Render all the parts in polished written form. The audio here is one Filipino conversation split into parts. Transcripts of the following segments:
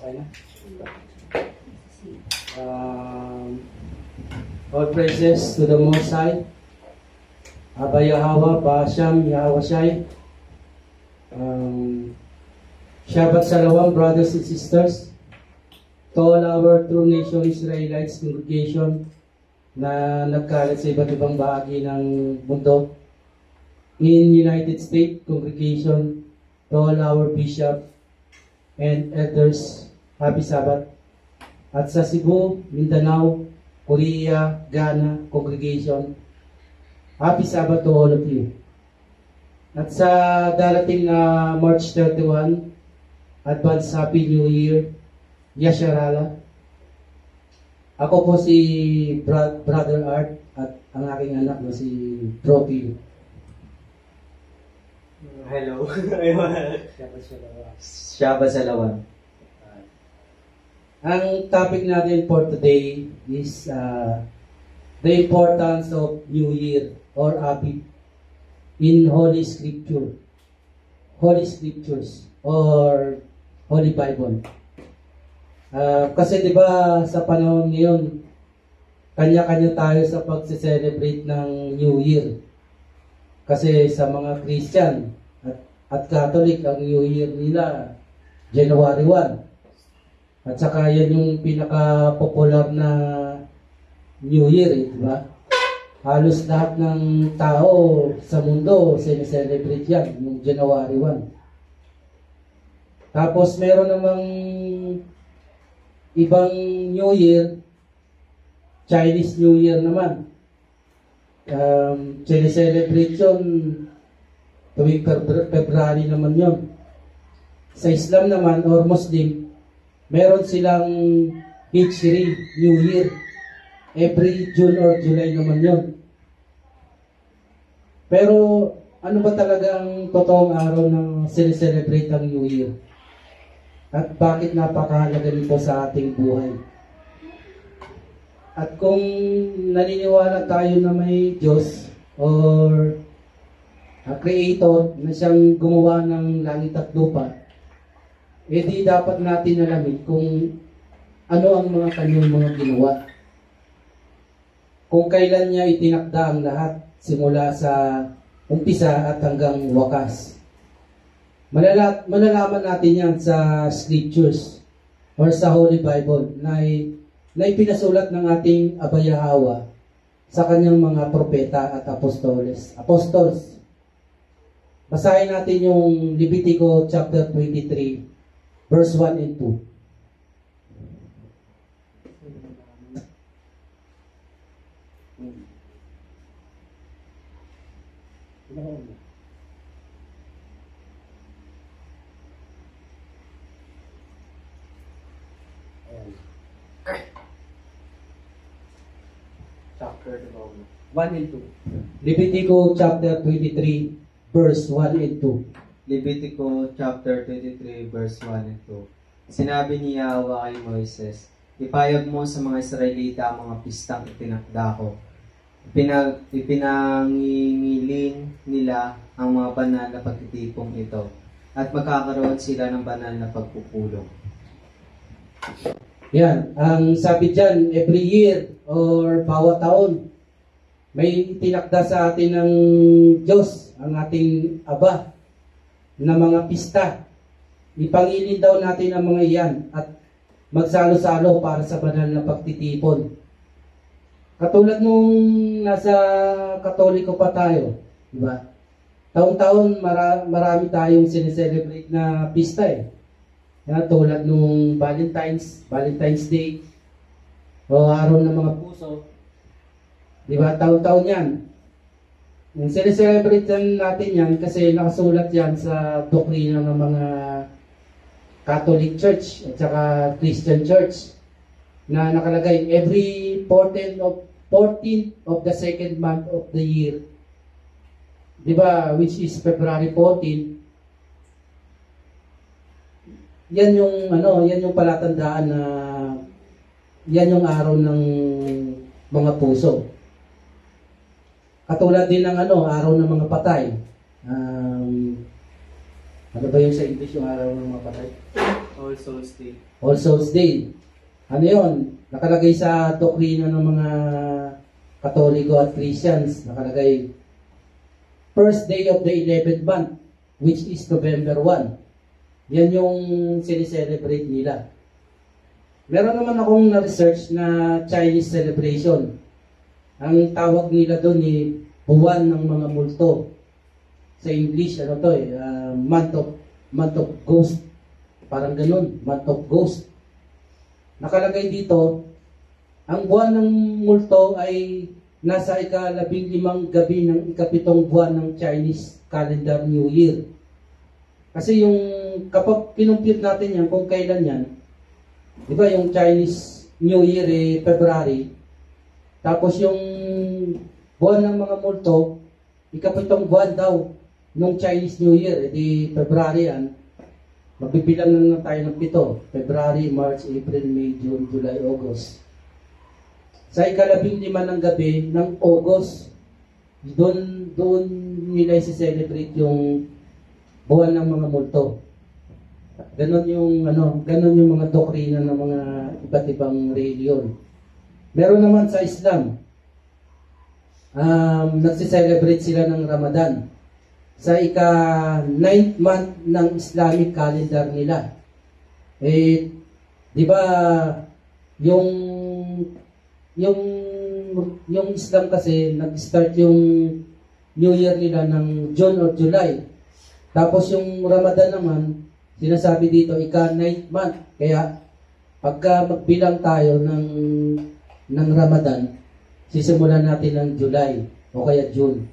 Okay na? All praises to the Most High. Abba Yahweh, Ba'asham, Yahweh Shai. Shabbat Shalom, brothers and sisters. To all our True Nation Israelites congregation na nagkalat sa iba't ibang bahagi ng mundo. In United States congregation, to all our bishop and elders, happy Sabbath. At sa Cebu, Mindanao, Korea, Ghana congregation, happy Sabbath to all of you. At sa darating na March 31, advance Happy New Year, Yasharala. Ako po si Brother Art at ang aking anak na si Trophy. Hello. Shabbat Shalom. Ang topic natin for today is the importance of New Year or Abib in Holy Scripture, Holy Scriptures or Holy Bible. Kasi di ba sa panahon ngayon, kanya-kanya tayo sa pagse-celebrate ng New Year. Kasi sa mga Christian at Catholic, ang New Year nila January 1. At saka yan yung pinaka-popular na New Year, di ba? Halos lahat ng tao sa mundo sineselebrate yan, yung January 1. Tapos meron namang ibang New Year, Chinese New Year naman. Sineselebrate yun tuwing February naman yun. Sa Islam naman or Muslim, meron silang Hijri New Year. Every June or July naman yun. Pero ano ba talagang totoong araw ng sineselebrate ang New Year? At bakit napakahalaga nito sa ating buhay? At kung naniniwala tayo na may Diyos or Creator na siyang gumawa ng langit at lupa, di dapat natin alamin kung ano ang mga kanyang mga ginawa. Kung kailan niya itinakda ang lahat simula sa umpisa at hanggang wakas. Malalaman natin yan sa Scriptures or sa Holy Bible na ipinasulat ng ating Abba Yahweh sa kanyang mga propeta at apostles. Basahin natin yung Levitico chapter 23, verse 1 and 2. Chapter 1 and 2. Levitico chapter 23, verse 1 and 2. Levitico chapter 23, verse 1 and 2. Sinabi ni Yahweh kay Moises, ipayag mo sa mga Israelita ang mga pistang itinakda ko. Ipinangingilin nila ang mga banal na pagtitipong ito, at magkakaroon sila ng banal na pagpupulong. Yan, ang sabi dyan, every year or bawat taon, may tinakda sa atin ng Diyos, ang ating Aba, na mga pista. Ipangilin daw natin ang mga iyan at magsalo-salo para sa banal na pagtitipon. Katulad nung nasa Katoliko pa tayo, di ba? Taon-taon marami tayong sineselebrate na pista eh. Tulad nung Valentine's Day, o araw ng mga puso. Di ba? Taon-taon yan. Yung sineselebrate natin yan kasi nakasulat yan sa doktrina ng mga Catholic Church at saka Christian Church na nakalagay every 14th of the second month of the year. Di ba? Which is February 14. Yan yung palatandaan na yan yung araw ng mga puso. Katulad din ng araw ng mga patay. Ano ba yung sa English yung araw ng mga patay? All Souls Day. All Souls Day. Ano yun? Nakalagay sa doktrina ng mga Katoliko at Christians. Nakalagay, first day of the 11th month, which is November 1. Yan yung sinicelebrate nila. Meron naman akong na-research na Chinese celebration. Ang tawag nila doon ni buwan ng mga multo. Sa English, ano to month of ghost. Parang ganun, month of ghost. Nakalagay dito, ang buwan ng multo ay nasa ika-15 gabi ng ika-7 buwan ng Chinese calendar New Year. Kasi yung, kapag kinumpute natin yan, kung kailan yan, di ba yung Chinese New Year February, tapos yung buwan ng mga multo, ika-7 buwan daw nung Chinese New Year, di February yan, magbibilang na tayo ng 7. February, March, April, May, June, July, August. Sa ika-15 ng gabi ng August, doon nila i-celebrate yung buwan ng mga multo. Ganon yung mga doktrina ng mga iba't ibang reliyon. Meron naman sa Islam, nagsi-celebrate sila ng Ramadan sa ika-9th month ng Islamic calendar nila. Di ba yung Islam kasi nag-start yung New Year nila ng June or July. Tapos yung Ramadan naman, sinasabi dito ika-9th month. Kaya pagka magbilang tayo ng Ramadan, sisimulan natin ng July o kaya June.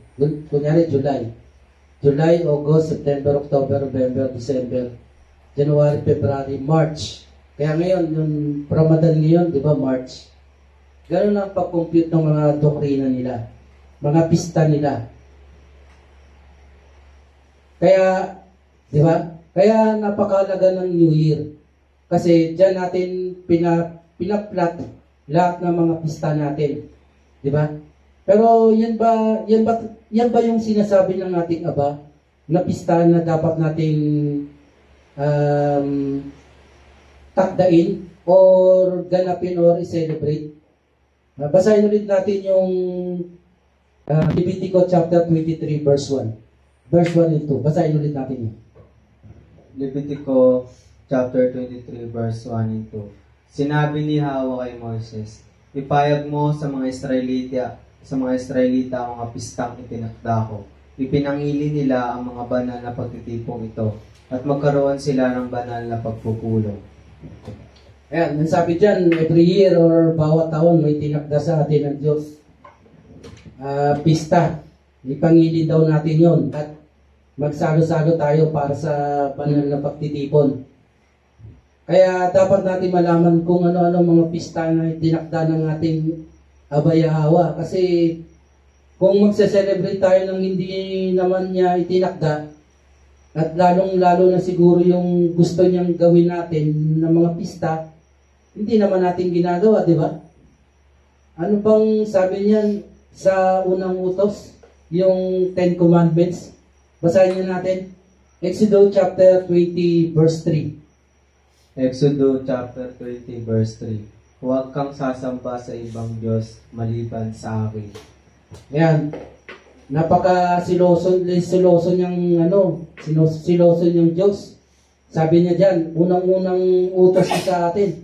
Kunyari July. July, August, September, October, November, December, January, February, March. Kaya ngayon, yung Ramadan ngayon, di ba, March. Ganun ang pag-compute ng mga doktrina nila, mga pista nila. Kaya, di ba? Kaya napakahalaga ng New Year. Kasi diyan natin pinaplat lahat ng mga pista natin. Di ba? Pero yan ba yung sinasabi ng ating Aba na pista na dapat nating takdain or ganapin or i-celebrate? Basahin ulit natin yung Leviticus chapter 23 verse 1. Verse 1 and 2. Basahin ulit natin yun. Leviticus chapter 23 verse 1 and 2. Sinabi ni Yahweh kay Moses, ipayag mo sa mga Israelita ang mga pistang itinakda ko. Ipinangili nila ang mga banal na pagtitipong ito at magkaroon sila ng banal na pagpupulong. Ayan, sabi dyan, every year or bawat taon may tinakda sa atin ng Diyos. Pista. Ipangili daw natin yon at magsalo-salo tayo para sa banal na pagtitipon. Kaya dapat natin malaman kung ano-ano mga pista na tinakda ng ating Aba Yahweh. Kasi kung magse-celebrate tayo ng hindi naman niya itinakda, at lalong-lalo na siguro yung gusto niyang gawin natin ng mga pista, hindi naman natin ginagawa, di ba? Ano bang sabi niyan sa unang utos? Yung 10 Commandments. Basahin niyo natin. Exodus chapter 20 verse 3. Exodus chapter 20 verse 3. Huwag kang sasamba sa ibang Diyos maliban sa akin. Yan. Napaka-siloso niyang siloso niyang Diyos. Sabi niya diyan, unang-unang utos niya sa atin.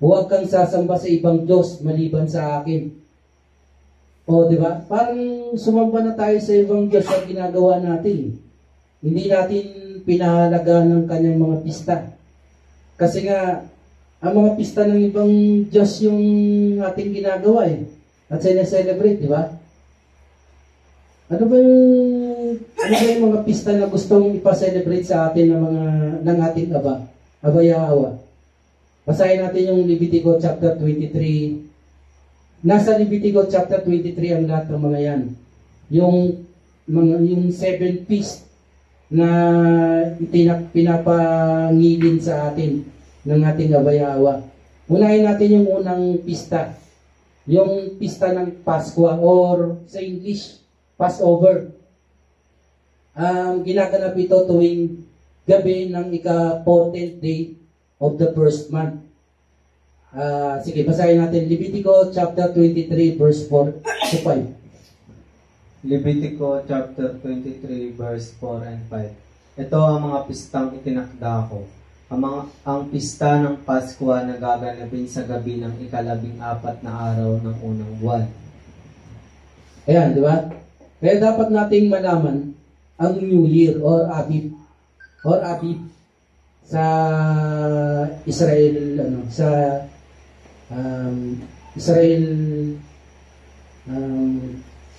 Huwag kang sasamba sa ibang Diyos maliban sa akin. O, di ba? Parang sumamba na tayo sa ibang Diyos sa ginagawa natin. Hindi natin pinahalaga ng kanyang mga pista. Kasi nga, ang mga pista ng ibang Diyos yung ating ginagawa at sineselebrate, di ba? Ano ba yung mga pista na gustong ipa-celebrate sa atin ng ating Aba Yahweh? Basahin natin yung Leviticus chapter 23. Nasa Leviticus chapter 23 ang lahat ng mga yan. Yung 7 feast na pinapangilin sa atin ng ating Aba Yahweh. Unahin natin yung unang pista. Yung pista ng Pasko or sa English, Passover. Ginaganap ito tuwing gabi ng ika-14th day of the first month. Sige, basahin natin Levitico chapter 23 verse 4 to 5. Levitico chapter 23 verse 4 and 5. Ito ang mga pistang itinakda ko. Ang pista ng Pasko na gaganapin sa gabi ng ika-14 na araw ng unang buwan. Ayan, di ba? Kaya dapat nating malaman ang New Year or Abib sa Israel, Israel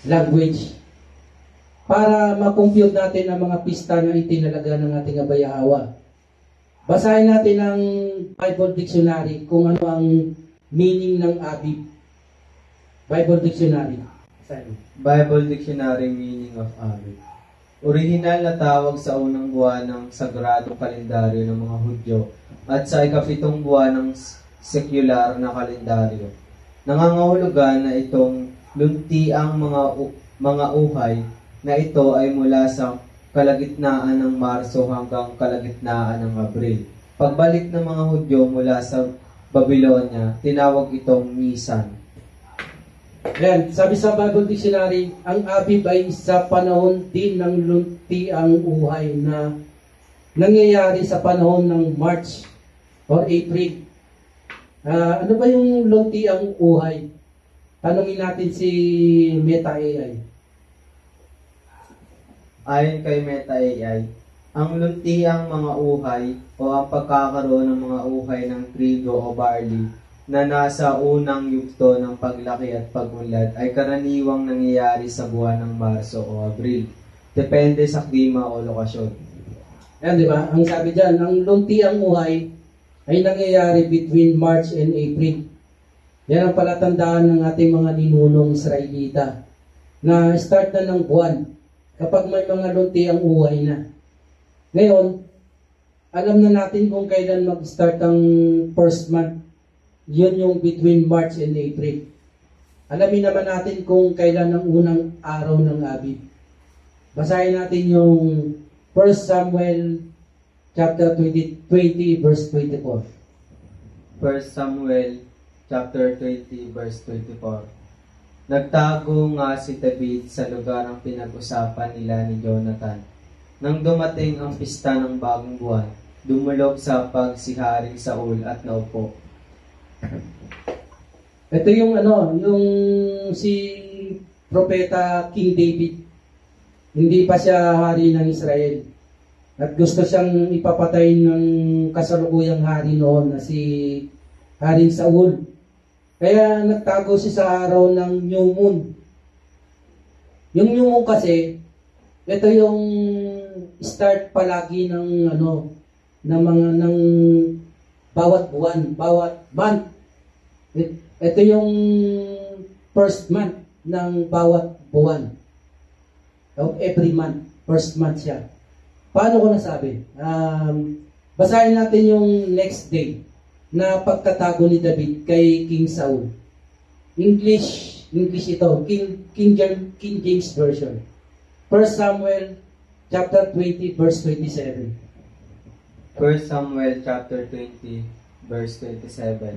language, para ma-compute natin ang mga pista na itinalaga ng ating Abay Yahweh. Basahin natin ang Bible Dictionary kung ano ang meaning ng Abib. Bible Dictionary. Basahin. Bible Dictionary meaning of Abib. Orihinal na tawag sa unang buwan ng sagradong kalendaryo ng mga Hudyo at sa ikapitong buwan ng sekular na kalendaryo. Nangangahulugan na itong luntiang mga uhay na ito ay mula sa kalagitnaan ng Marso hanggang kalagitnaan ng Abril. Pagbalik ng mga Hudyo mula sa Babylonia, tinawag itong Nisan. Ayan, sabi sa Bible Dictionary, ang Abib ay sa panahon din ng luntiang uhay na nangyayari sa panahon ng March or April. Ano ba yung luntiang uhay? Tanungin natin si Meta AI. Ayon kay Meta AI, ang luntiang mga uhay o ang pagkakaroon ng mga uhay ng trigo o barley na nasa unang yugto ng paglaki at pagunlad ay karaniwang nangyayari sa buwan ng Marso o Abril. Depende sa klima o lokasyon. Ayan, di ba? Ang sabi dyan, ang luntiang uhay ay nangyayari between March and April. Yan ang palatandaan ng ating mga ninunong Israelita na start na ng buwan kapag may mga luntiang uhay na. Ngayon, alam na natin kung kailan mag-start ang first month. Yun yung between March and April. Alamin naman natin kung kailan ang unang araw ng Abib. Basahin natin yung 1 Samuel chapter 20 verse 24. 1 Samuel chapter 20 verse 24. Nagtago nga si David sa lugar ng pinag-usapan nila ni Jonathan. Nang dumating ang pista ng bagong buwan, dumulog sa pagsiharing Saul at naupo. Ito yung yung si Propeta King David. Hindi pa siya hari ng Israel. At gusto siyang ipapatay ng kasalukuyang hari noon na si Haring Saul. Kaya nagtago siya sa araw ng New Moon. Yung New Moon kasi, ito yung start palagi ng ng bawat buwan, bawat month. Ito yung first month ng bawat buwan. Of every month, first month siya. Paano ko nasabi? Basahin natin yung next day na pagtatago ni David kay King Saul. English ito, King James Version. 1 Samuel chapter 20 verse 27. 1 Samuel chapter 20 verse 27.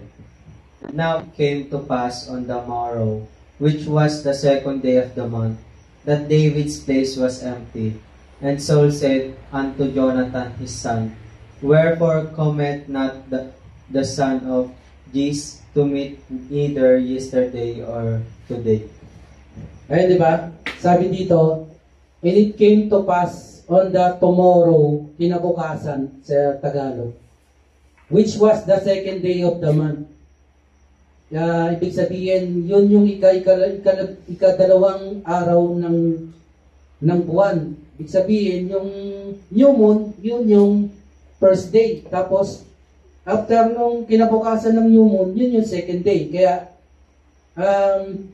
Now came to pass on the morrow, which was the second day of the month, that David's place was empty. And Saul said unto Jonathan his son, Wherefore cometh not the son of Jesse to meet either yesterday or today? Ayun, di ba? Sabi dito, and it came to pass on the tomorrow, kinabukasan sa Tagalog, which was the second day of the month. Ibig sabihin, yun yung ikadalawang araw ng buwan. Ibig sabihin, yung new moon, yun yung first day. Tapos, after nung kinabukasan ng new moon, yun yung second day. Kaya, ang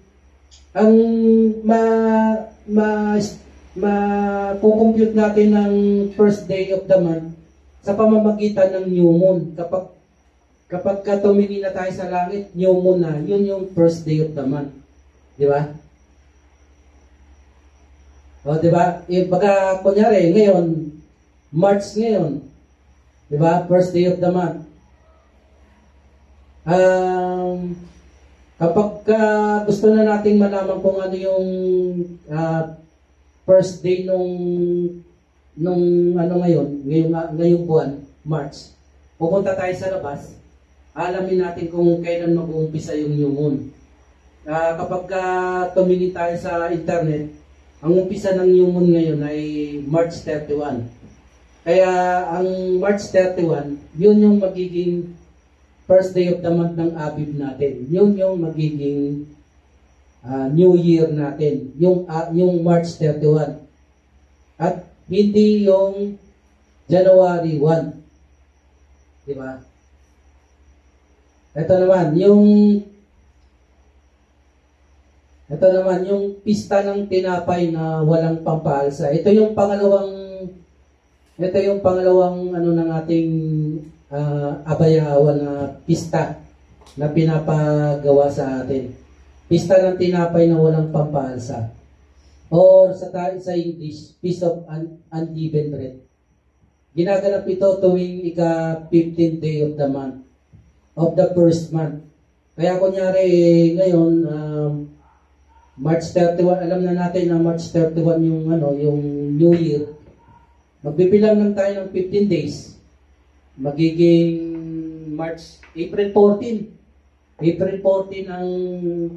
kukompute natin ng first day of the month sa pamamagitan ng new moon. Kapag tumingin na tayo sa langit, new moon na, yun yung first day of the month. Di ba? O, di ba? Baka, kunyari, ngayon, March ngayon. Di ba? First day of the month. Kapag gusto na nating malaman kung ano yung first day nung ngayong buwan, March, pupunta tayo sa labas, alamin natin kung kailan mag-uumpisa yung new moon. Kapag tumingin tayo sa internet, ang umpisa ng new moon ngayon ay March 31. Kaya ang March 31, yun yung magiging first day of the month ng Abib natin. Yun yung magiging New Year natin. Yung March 31. At hindi yung January 1. Di ba? Ito naman, yung pista ng tinapay na walang pampaalsa. Ito yung pangalawang ng ating abayawan na pista na pinapagawa sa atin. Pista ng tinapay na walang pampaalsa. Or sa English, Feast of Unleavened Bread. Ginaganap ito tuwing ika-15th day of the month, of the first month. Kaya kunyari ngayon, March 31, alam na natin na March 31 yung New Year. Magbibilang lang tayo ng 15 days. Magiging April 14. April 14 ang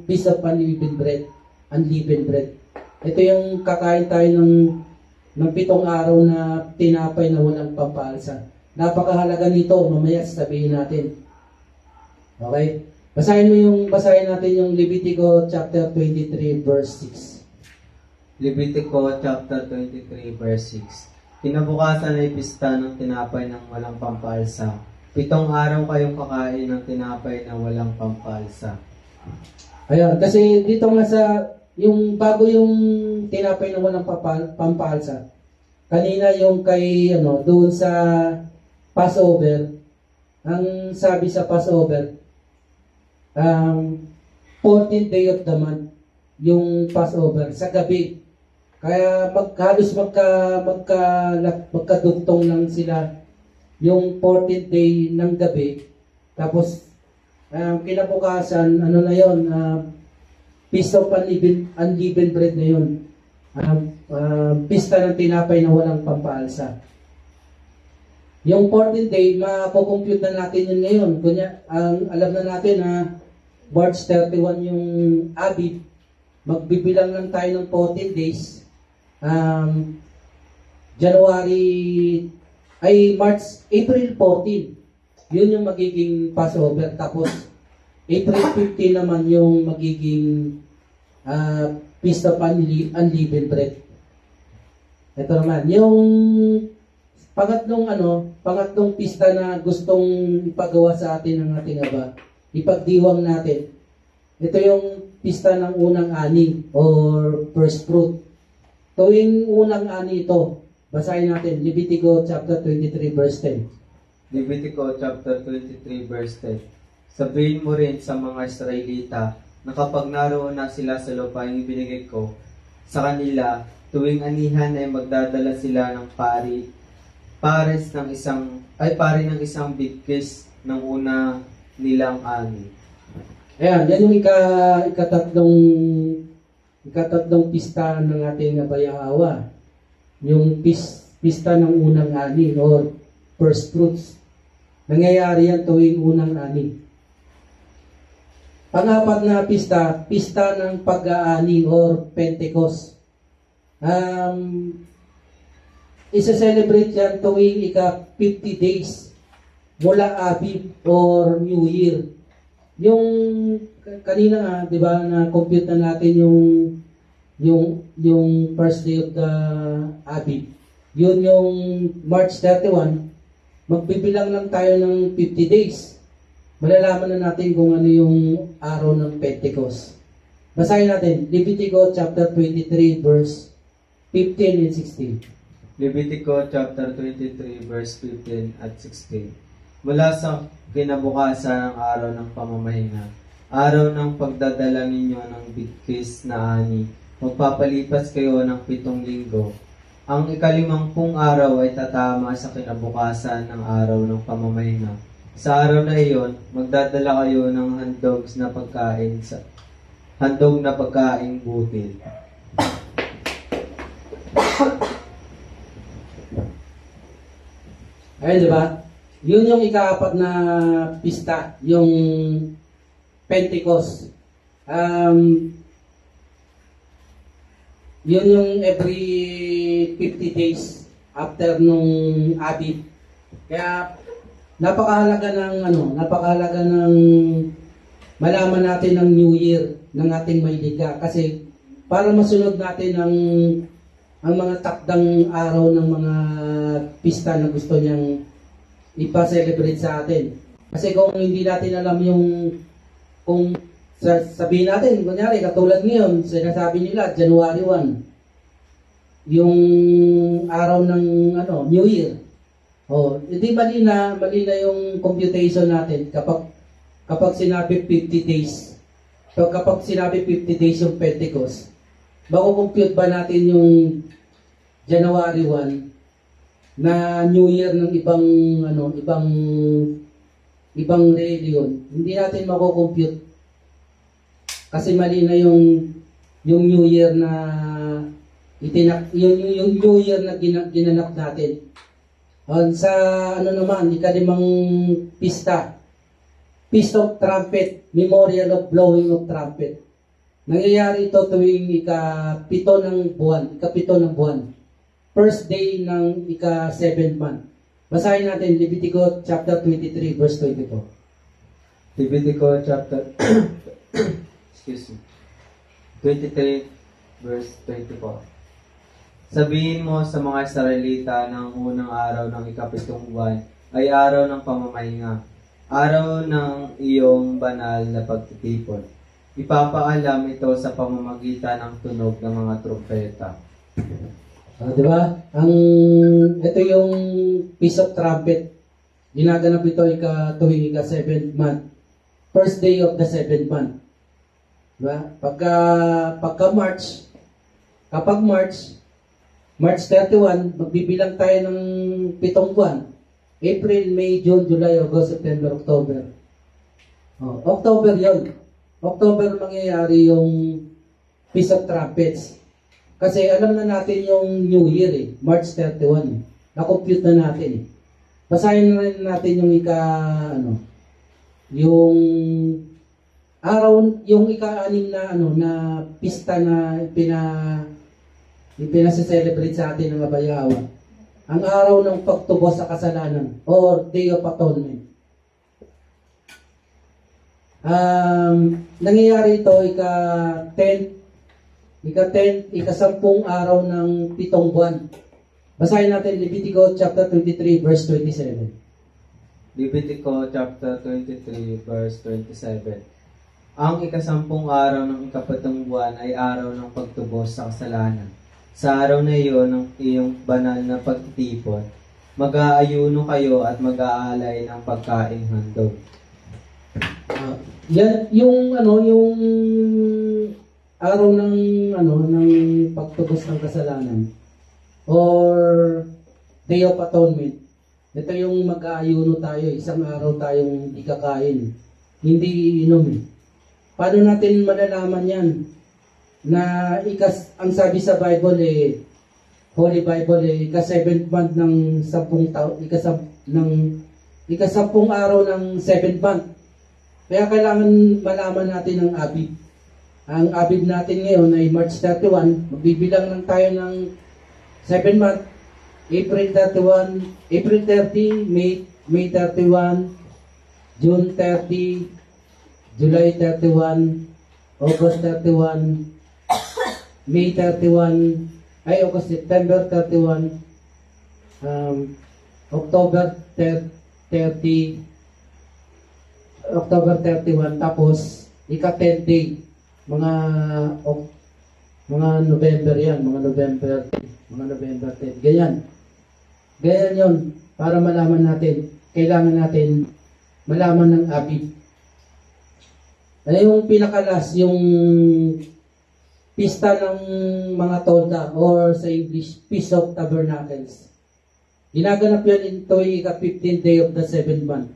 Feast of Unleavened Bread. Ito yung kakain tayo ng 7 araw na tinapay na walang pampaalsa. Napakahalaga nito, mamaya sabihin natin. Okay? Basahin natin yung Levitico chapter 23 verse 6. Levitico chapter 23 verse 6. Kinabukasan ay pista ng tinapay ng walang pampaalsa. 7 araw kayong kakain ng tinapay na walang pampaalsa. Ayan, kasi dito nga bago yung tinapay na walang pampaalsa. Kanina yung doon sa Passover, ang sabi sa Passover, 14th day of the month, yung Passover, sa gabi. Kaya halos magkadugtong lang sila yung 14th day ng gabi. Tapos, kinabukasan, Feast of Unleavened Bread na yun. Pista ng tinapay na walang pampaalsa. Yung 14th day, makukompute na natin yun ngayon. Alam na natin na March 31 yung Abib. Magbibilang lang tayo ng 14 days. April 14. Yun yung magiging Passover. Tapos, April 15 naman yung magiging Feast of Unleavened Bread. Ito naman, yung pangatlong pista na gustong ipagawa sa atin ng ating Aba, ipagdiwang natin. Ito yung pista ng unang ani or first fruit. Tuwing unang ani ito, basahin natin, Levitico chapter 23 verse 10. Levitico chapter 23 verse 10. Sabihin mo rin sa mga Israelita na kapag naroon na sila sa lupaing ibinigay ko sa kanila, tuwing anihan ay magdadala sila ng pari ng isang bigkis ng una nilang ani. Ayan, yan yung ikatatlong pista ng ating abayawa. Yung pista ng unang ani or first fruits. Nangyayari yan tuwing unang ani. Pang-apat na pista ng pag-aani or Pentecost. Isa-celebrate yan tuwing ika-50 days mula Abib or New Year. Yung kanina nga, di ba, na-compute na natin yung first day of the Abib. Yun yung March 31. Magbibilang lang tayo ng 50 days. Malalaman na natin kung ano yung araw ng Pentecost. Basahin natin, Levitico chapter 23 verse 15 and 16. Levitico chapter 23 verse 15 at 16. Mula sa kinabukasan ng araw ng pamamahinga, araw ng pagdadala ninyo ng bigkis na ani, magpapalipas kayo ng 7 linggo. Ang ika-50 araw ay tatama sa kinabukasan ng araw ng pamamahinga. Sa araw na iyon, magdadala kayo ng handog na pagkaing butil. Ayun, di ba? Yun yung ikaapat na pista, yung Pentecost. Yun yung every 50 days after nung Abib. Kaya napakahalaga ng malaman natin ng New Year ng ating Maylika kasi para masunod natin ang mga takdang araw ng mga pista na gusto niyang ipa-celebrate sa atin. Kasi kung hindi natin alam kung sabihin natin, kunyari, katulad ngayon, sinasabi nila, January 1, yung araw ng New Year. Hindi mali na yung computation natin kapag sinabi 50 days. So, kapag sinabi 50 days yung Pentecost, makukompute ba natin yung January 1 na New Year ng ibang religion? Hindi natin makukompute kasi mali na yung New Year na yung New Year na ginanap natin. Sa ikalimang pista, Feast of Trumpet, Memorial of Blowing of Trumpet. Nangyayari ito tuwing ika-7 ng buwan. First day ng ika-7th month. Basahin natin Leviticus chapter 23 verse 24. Leviticus chapter 23 verse 24. Sabihin mo sa mga Israelita ng unang araw ng ika-7 buwan ay araw ng pamamahinga, araw ng iyong banal na pagtitipon. Ipapaalam ito sa pamamagitan ng tunog ng mga trumpeta. Di ba? Ito yung Feast of Trumpet. Ginaganap ito tuwing ika-7th month. First day of the 7th month. Diba? Kapag March 31, magbibilang tayo ng 7 buwan. April, May, June, July, August, September, October. October yun. October mangyayari yung Feast of Trumpets. Kasi alam na natin yung New Year March 31. Na-compute na natin Basahin na rin natin yung yung araw, yung ika-6 na pista na ipinasa-celebrate sa atin ng Abayawa. Ang araw ng pagtubos sa kasalanan or Day of Atonement. Nangyayari ito ika-10 araw ng 7 buwan. Basahin natin Leviticus chapter 23 verse 27. Leviticus chapter 23 verse 27. Ang ika-10 araw ng ika-7 buwan ay araw ng pagtubos sa kasalanan. Sa araw na iyon ng iyong banal na pagtitipon, mag-aayuno kayo at mag-aalay ng pagkaing handog. Yan yung araw ng pagtubos ng kasalanan or Day of Atonement. Ito yung mag-aayuno tayo, isang araw tayong ikakain, hindi iinom. Paano natin malalaman yan? Na ang sabi sa Bible Holy Bible ika-7th month ng 10 taon, ika-10 araw ng 7th month. Kaya kailangan malaman natin ang Abib. Ang Abib natin ngayon ay March 31. Magbibilang lang tayo ng 7 month. April 31, April 30, May 31, June 30, July 31, August 31, May 31, September 31, October 30, October 31, tapos ika-10 day, mga November yan, mga November 10, ganyan yun, para malaman natin, kailangan natin malaman ng Abib. Yung pinakalas, yung pista ng mga tolda or sa English, Feast of Tabernacles. Ginaganap yan tuwing ika-15th day of the 7th month.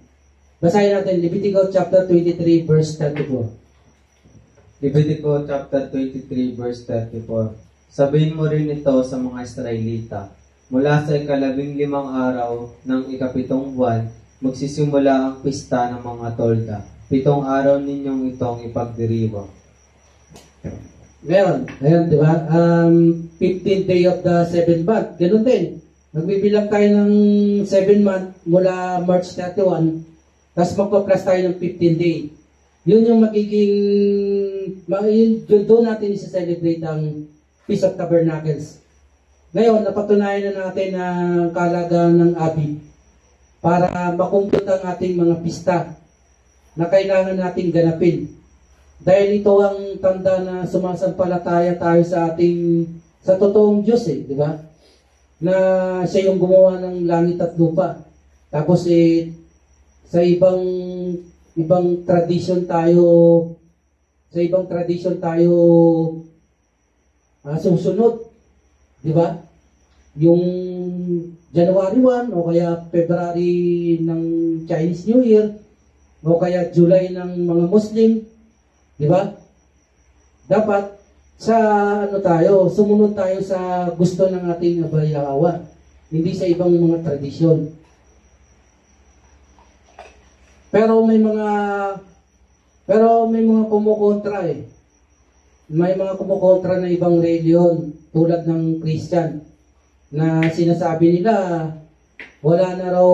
Basahin natin, Leviticus chapter 23, verse 34. Leviticus chapter 23 verse 34. Sabihin mo rin ito sa mga Israelita. Mula sa ika-15 araw ng ika-7 buwan, magsisimula ang pista ng mga tolda. 7 araw ninyong itong ipagdiriwang. Meron. Ayan, di ba? 15th day of the 7th month. Ganun din. Magbibilang tayo ng 7 month mula March 31, tapos magpa-plus tayo ng 15 day. Yun yung magiging, doon natin isa-celebrate ang Feast of Tabernacles. Ngayon, napatunayan na natin ang kalagaan ng Abib para makumput ang ating mga pista na kailangan nating ganapin. Dahil ito ang tanda na sumasampalataya tayo sa totoong Diyos di ba? Na siya yung gumawa ng langit at lupa. Tapos sa ibang tradition tayo susunod, di ba? Yung January 1 o kaya February ng Chinese New Year o kaya July ng mga Muslim, di ba? Dapat sumunod tayo sa gusto ng ating Abayawa, hindi sa ibang mga tradisyon. Pero may mga kumukontra May mga kumukontra na ibang reliyon tulad ng Christian na sinasabi nila wala na raw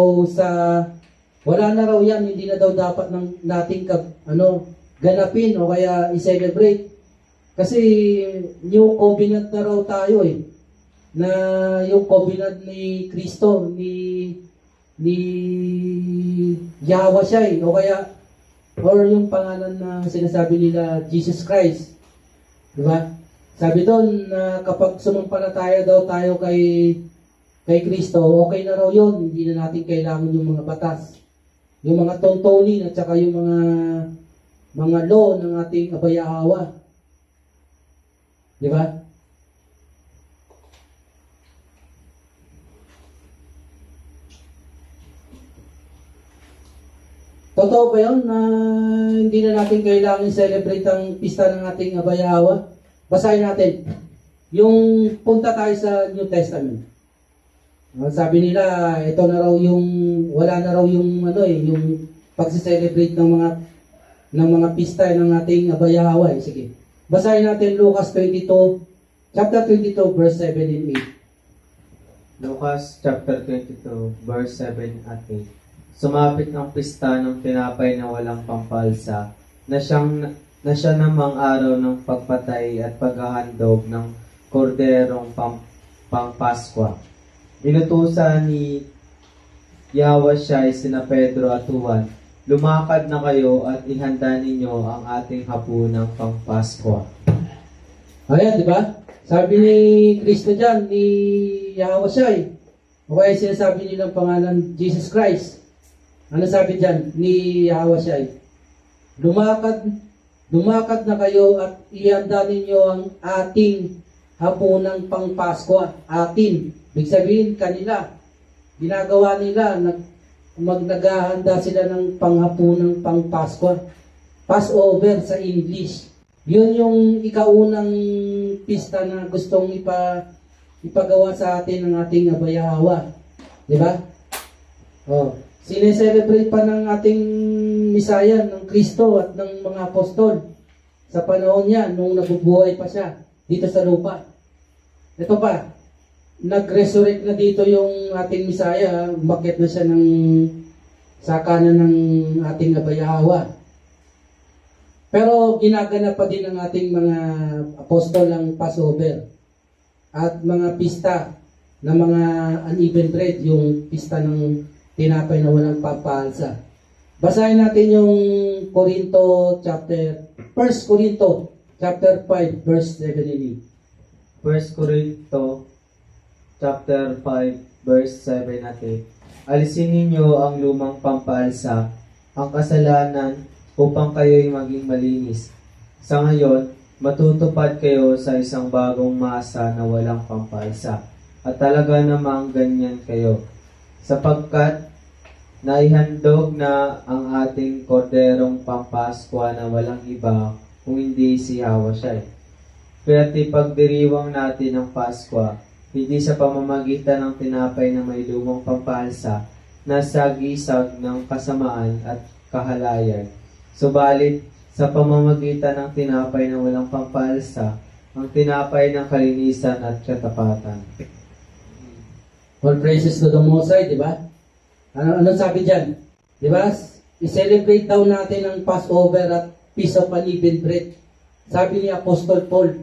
yan, hindi na daw dapat nating ganapin o kaya i-celebrate. Kasi new covenant na raw tayo na yung covenant ni Kristo, ni Yahweh siya or yung pangalan na sinasabi nila Jesus Christ. Diba? Sabi doon na kapag sumampalataya daw tayo kay Kristo, okay na raw yun. Hindi na natin kailangan yung mga batas. Yung mga tuntunin at saka yung mga law ng ating Abayawa. Diba? Totoo ba yun na hindi na natin kailangan i-celebrate ang pista ng ating Abayawa? Basahin natin. Yung punta tayo sa New Testament. Sabi nila, ito na raw wala na raw yung pagsi-celebrate ng mga pista ng ating Abayawa. Sige. Basahin natin Lucas 22, chapter 22, verse 7 and 8. Lucas chapter 22, verse 7 at 8. Sumapit ang pista ng tinapay na walang pampalsa, na siya namang araw ng pagpatay at paghahandog ng korderong pangpaskwa. Inutusan ni Yahweh siya sina Pedro at Juan, lumakad na kayo at ihanda ninyo ang ating hapunang pangpaskwa. Ayan, di ba? Sabi ni Kristo dyan, ni Yahweh siya o kaya sinasabi nilang pangalan Jesus Christ. Ano sabi dyan ni Yahweh siya? Lumakad na kayo at ihanda ninyo ang ating hapunang pangpaskwa. Atin. Ibig sabihin kanila. Ginagawa nila. Naghahanda sila ng panghapunang pangpaskwa. Passover sa English. Yun yung ikaunang pista na gustong ipagawa sa atin ng ating Abayawa. Di ba? Sineselebrate pa ng ating Misaya, ng Kristo at ng mga apostol sa panahon niya nung nabubuhay pa siya dito sa lupa. Ito pa, nag-resurrect na dito yung ating Misaya, umakyat na siya sa kanan ng ating Abayawa. Pero ginaganap pa din ng ating mga apostol ang Passover at mga pista na mga uneven bread, yung pista ng tinapay na walang pampalsa. Basahin natin yung 1 Corinto chapter 5 verse 7 and 8. 1 Corinto chapter 5 verse 7 at 8. Alisin ninyo ang lumang pampalsa, ang kasalanan, upang kayo'y maging malinis. Sa ngayon, matutupad kayo sa isang bagong masa na walang pampalsa. At talaga namang ganyan kayo. Sapagkat Naihandog na ang ating korderong pampaskwa na walang iba kung hindi si Hawashai. Kaya't ipagdiriwang natin ang Paskwa, hindi sa pamamagitan ng tinapay na may lumang pampalsa na sagisag ng kasamaan at kahalayan. Subalit, sa pamamagitan ng tinapay na walang pampalsa, ang tinapay ng kalinisan at katapatan. All praises to the Most High, di ba? Ano sabi dyan? Di ba? I-celebrate daw natin ang Passover at Feast of Unleavened Bread. Sabi ni Apostol Paul.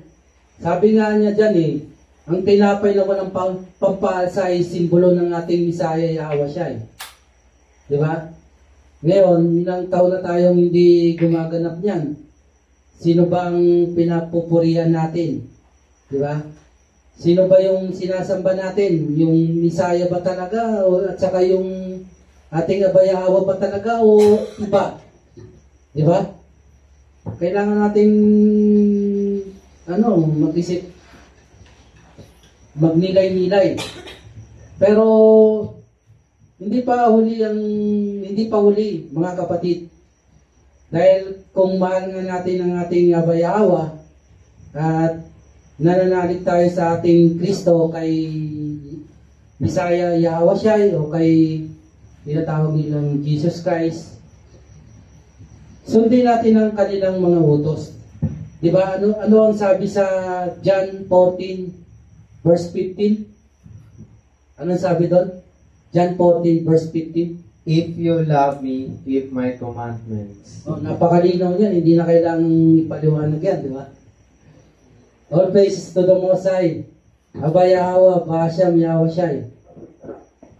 Sabi nga niya dyan ang tinapay na walang pampalsa ay simbolo ng ating Misaya Yahweh. Di ba? Ngayon, ilang taon na tayong hindi gumaganap niyan. Sino ba ang pinapupurihan natin? Di ba? Sino ba yung sinasamba natin? Yung Misaya ba talaga? At saka yung ating Abayawa ba talaga? O iba? Di ba? Kailangan nating mag-isip, magnilay-nilay. Pero hindi pa huli mga kapatid. Dahil kung mahal nga natin ang ating Abayawa at nananalig tayo sa ating Kristo kay Misaya Yahweh o kay tinatawag nilang Jesus Christ, sundin natin ang kanilang mga utos. Di ba? Ano ang sabi sa John 14 verse 15? Ano sabi doon? John 14 verse 15. If you love me, keep my commandments. Napakalinaw yan. Hindi na kailangang ipaliwanag yan, di ba? All praises to the Most High. Abayawa, Basham, Yahweh.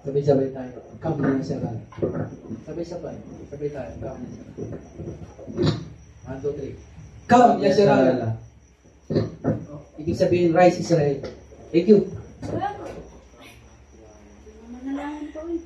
Sabay-sabay tayo. Come na siya. Sabay-sabay. Sabay tayo. Come na siya. 1, 2, 3. Come, Yasharala. Ibig sabihin, rise Israel. Thank you. Manalangin po eh.